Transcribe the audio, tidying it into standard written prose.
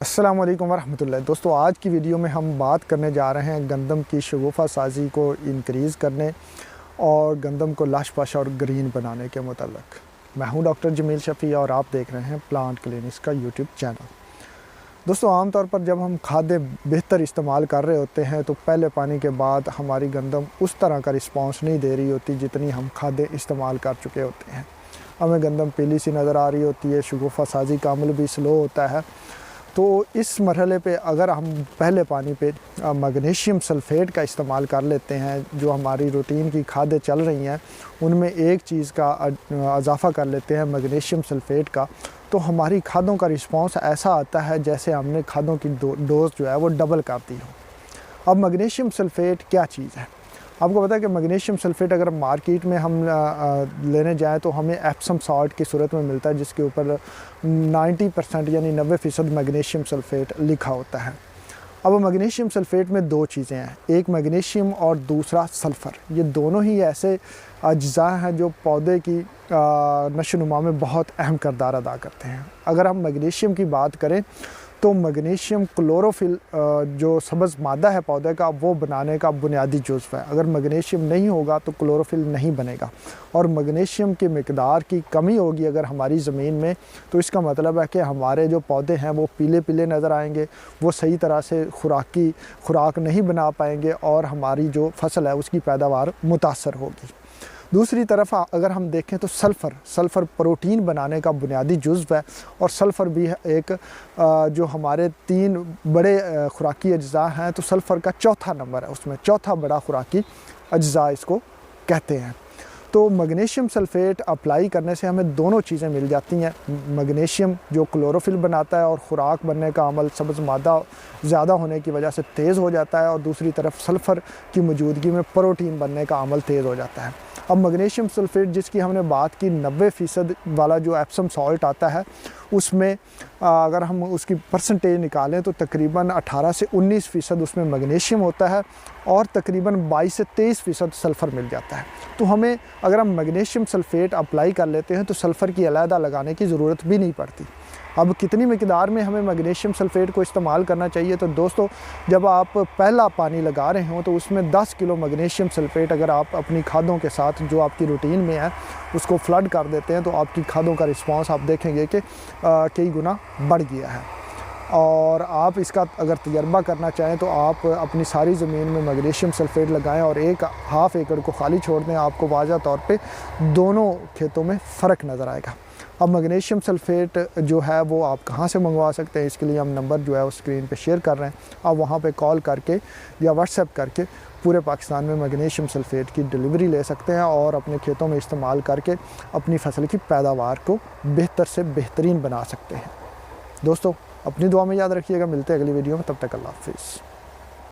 अस्सलाम वालेकुम वरहमतुल्लाह। दोस्तों, आज की वीडियो में हम बात करने जा रहे हैं गंदम की शगुफ़ा साजी को इंक्रीज़ करने और गंदम को लश-पश और ग्रीन बनाने के मुतल्लिक़। मैं हूं डॉक्टर जमील शफ़ी और आप देख रहे हैं प्लांट क्लिनिक्स का यूट्यूब चैनल। दोस्तों, आम तौर पर जब हम खादें बेहतर इस्तेमाल कर रहे होते हैं तो पहले पानी के बाद हमारी गंदम उस तरह का रिस्पॉन्स नहीं दे रही होती जितनी हम खादें इस्तेमाल कर चुके होते हैं। हमें गंदम पीली सी नज़र आ रही होती है, शगुफ़ा साजी का अमल भी स्लो होता है। तो इस मरहले पे अगर हम पहले पानी पे मैग्नीशियम सल्फ़ेट का इस्तेमाल कर लेते हैं, जो हमारी रूटीन की खादें चल रही हैं उनमें एक चीज़ का इजाफ़ा कर लेते हैं मैग्नीशियम सल्फ़ेट का, तो हमारी खादों का रिस्पांस ऐसा आता है जैसे हमने खादों की डोज़ जो है वो डबल कर दी हो। अब मैग्नीशियम सल्फ़ेट क्या चीज़ है? आपको पता है कि मैग्नीशियम सल्फ़ेट अगर मार्केट में हम लेने जाएँ तो हमें एप्सम सॉल्ट की सूरत में मिलता है, जिसके ऊपर 90% यानी 90% मैग्नीशियम सल्फ़ेट लिखा होता है। अब मैग्नीशियम सल्फ़ेट में दो चीज़ें हैं, एक मैग्नीशियम और दूसरा सल्फ़र। ये दोनों ही ऐसे अज्ज़ा हैं जो पौधे की नशो-नुमा में बहुत अहम किरदार अदा करते हैं। अगर हम मैग्नीशियम की बात करें तो मैग्नीशियम क्लोरोफिल जो सब्ज़ मादा है पौधे का, वो बनाने का बुनियादी जुज़्व है। अगर मैग्नीशियम नहीं होगा तो क्लोरोफिल नहीं बनेगा और मैग्नीशियम की मिकदार की कमी होगी अगर हमारी ज़मीन में, तो इसका मतलब है कि हमारे जो पौधे हैं वो पीले पीले नज़र आएंगे, वो सही तरह से खुराक नहीं बना पाएंगे और हमारी जो फसल है उसकी पैदावार मुतासर होगी। दूसरी तरफ अगर हम देखें तो सल्फ़र प्रोटीन बनाने का बुनियादी जुज़्व है और सल्फ़र भी एक जो हमारे 3 बड़े खुराकी अज्ज़ा हैं, तो सल्फ़र का चौथा नंबर है, उसमें चौथा बड़ा खुराकी अज्ज़ा इसको कहते हैं। तो मैग्नीशियम सल्फ़ेट अप्लाई करने से हमें दोनों चीज़ें मिल जाती हैं। मैग्नीशियम जो क्लोरोफिल बनाता है और ख़ुराक बनने का अमल सब्ज़ मादा ज़्यादा होने की वजह से तेज़ हो जाता है और दूसरी तरफ सल्फ़र की मौजूदगी में प्रोटीन बनने का अमल तेज़ हो जाता है। अब मैग्नीशियम सल्फ़ेट जिसकी हमने बात की 90% वाला जो एप्सम सॉल्ट आता है, उसमें अगर हम उसकी परसेंटेज निकालें तो तकरीबन 18 से 19% उसमें मैग्नीशियम होता है और तकरीबन 22 से 23% सल्फ़र मिल जाता है। तो हमें अगर हम मैग्नीशियम सल्फ़ेट अप्लाई कर लेते हैं तो सल्फ़र की अलहदा लगाने की ज़रूरत भी नहीं पड़ती। अब कितनी मिकदार में हमें मैग्नीशियम सल्फ़ेट को इस्तेमाल करना चाहिए? तो दोस्तों, जब आप पहला पानी लगा रहे हो तो उसमें 10 किलो मैग्नीशियम सल्फ़ेट अगर आप अपनी खादों के साथ जो आपकी रूटीन में है उसको फ्लड कर देते हैं तो आपकी खादों का रिस्पांस आप देखेंगे कि कई गुना बढ़ गया है। और आप इसका अगर तजर्बा करना चाहें तो आप अपनी सारी ज़मीन में मैग्नीशियम सल्फ़ेट लगाएं और हाफ़ एकड़ को खाली छोड़ दें, आपको वाज़ह तौर पे दोनों खेतों में फ़र्क नज़र आएगा। अब मैग्नीशियम सल्फ़ेट जो है वो आप कहाँ से मंगवा सकते हैं, इसके लिए हम नंबर जो है वो स्क्रीन पे शेयर कर रहे हैं। आप वहाँ पे कॉल करके या व्हाट्सएप करके पूरे पाकिस्तान में मैग्नीशियम सल्फ़ेट की डिलीवरी ले सकते हैं और अपने खेतों में इस्तेमाल करके अपनी फसल की पैदावार को बेहतर से बेहतरीन बना सकते हैं। दोस्तों, अपनी दुआ में याद रखिएगा। मिलते हैं अगली वीडियो में, तब तक अल्लाह हाफ़िज़।